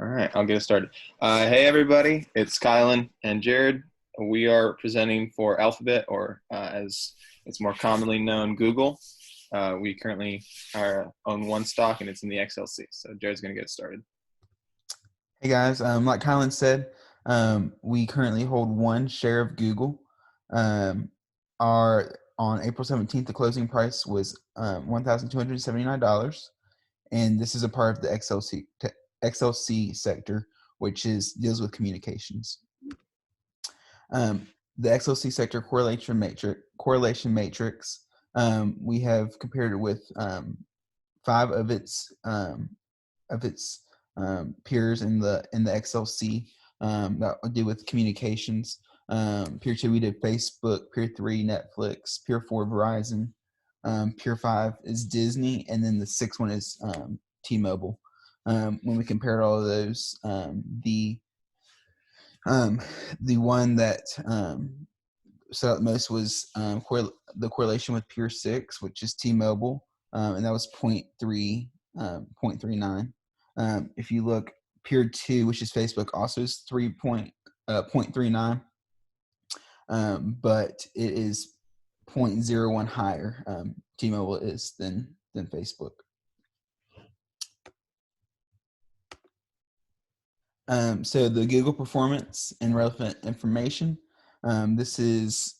All right, I'll get it started. Hey, everybody, it's Kylan and Jared. We are presenting for Alphabet, or as it's more commonly known, Google. We currently own one stock, and it's in the XLC. So Jared's going to get it started. Hey guys, like Kylan said, we currently hold one share of Google. Our on April 17th, the closing price was $1,279, and this is a part of the XLC sector, which deals with communications. The XLC sector correlation matrix. We have compared it with five of its peers in the XLC that deal with communications. Peer 2 we did Facebook, Peer 3 Netflix, Peer 4 Verizon, Peer 5 is Disney, and then the sixth one is T-Mobile. When we compared all of those, the one that stood out most was the correlation with Peer 6, which is T-Mobile, and that was 0.39. If you look, Peer 2, which is Facebook, also is 0.39, but it is 0.01 higher. T-Mobile is than Facebook. So the Google performance and relevant information. This is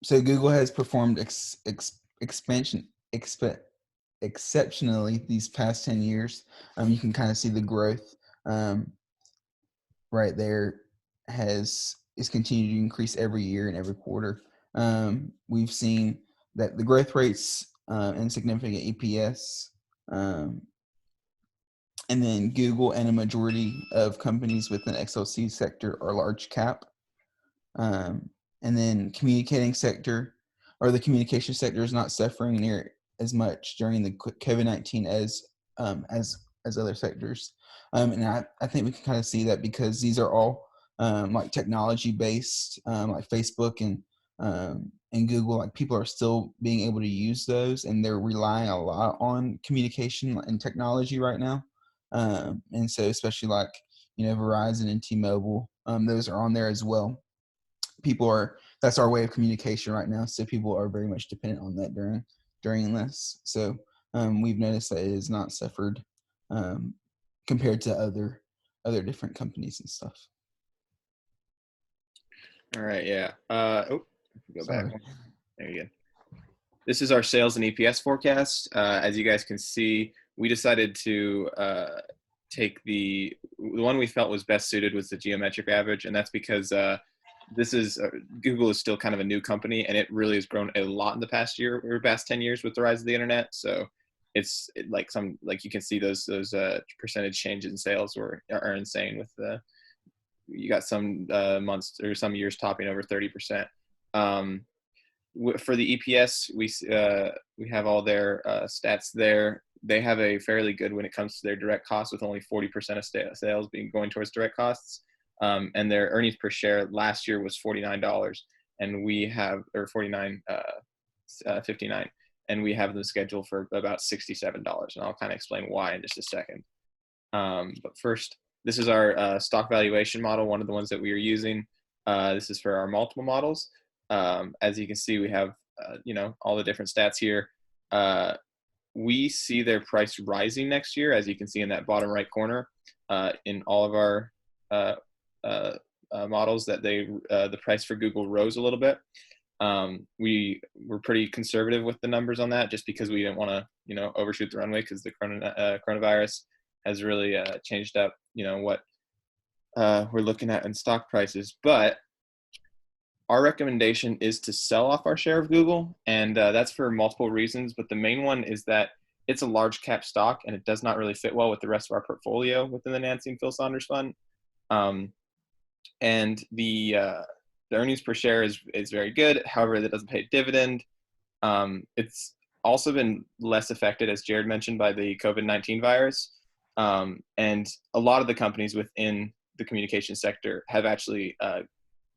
so Google has performed exceptionally these past 10 years. You can kind of see the growth right there is continuing to increase every year and every quarter. We've seen that the growth rates and significant EPS, and then Google and a majority of companies within the XLC sector are large cap. And then the communication sector is not suffering near as much during the COVID-19 as other sectors. And I think we can kind of see that because these are all like technology based, like Facebook and Google. Like people are still being able to use those, and they're relying a lot on communication and technology right now. And so, especially like Verizon and T-Mobile, those are on there as well. That's our way of communication right now, so people are very much dependent on that during this. So we've noticed that it has not suffered compared to other different companies and stuff. All right, yeah. Go back. Sorry. There you go. This is our sales and EPS forecast. As you guys can see, we decided to take the one we felt was best suited was the geometric average, and that's because Google is still kind of a new company, and it really has grown a lot in the past 10 years with the rise of the internet. So it's like you can see those percentage changes in sales are insane. With you got some months or some years topping over 30%. For the EPS, we have all their stats there. They have a fairly good when it comes to their direct costs, with only 40% of sales going towards direct costs. And their earnings per share last year was $49, and we have or 59 and we have them scheduled for about $67, and I'll kind of explain why in just a second. But first, this is our stock valuation model, one of the ones that we are using. This is for our multiple models. As you can see, we have all the different stats here. We see their price rising next year, as you can see in that bottom right corner. In all of our models, that the price for Google rose a little bit. We were pretty conservative with the numbers on that, just because we didn't want to overshoot the runway, because the coronavirus has really changed up what we're looking at in stock prices. But our recommendation is to sell off our share of Google, and that's for multiple reasons. But the main one is that it's a large cap stock, and it does not really fit well with the rest of our portfolio within the Nancy and Phil Saunders Fund. And the earnings per share is very good. However, that doesn't pay a dividend. It's also been less affected, as Jared mentioned, by the COVID-19 virus. And a lot of the companies within the communication sector have actually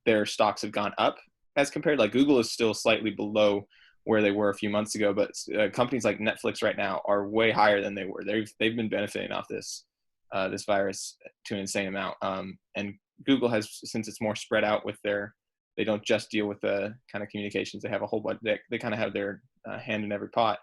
their stocks have gone up as compared. Like Google is still slightly below where they were a few months ago, but companies like Netflix right now are way higher than they were. They've been benefiting off this virus to an insane amount. And Google has, since it's more spread out with they don't just deal with the kind of communications. They have a whole bunch. They kind of have their hand in every pot.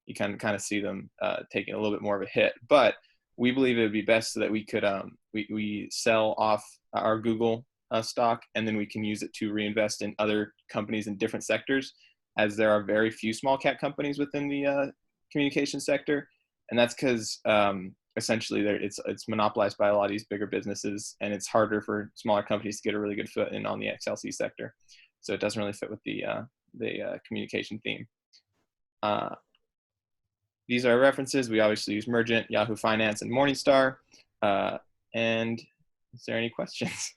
You can kind of see them taking a little bit more of a hit, but we believe it would be best so that we could we sell off our Google stock, and then we can use it to reinvest in other companies in different sectors, as there are very few small cap companies within the communication sector, and that's because essentially it's monopolized by a lot of these bigger businesses, and it's harder for smaller companies to get a really good foot in on the XLC sector. So it doesn't really fit with the communication theme. These are references. We obviously use Mergent, Yahoo Finance, and Morningstar. And is there any questions?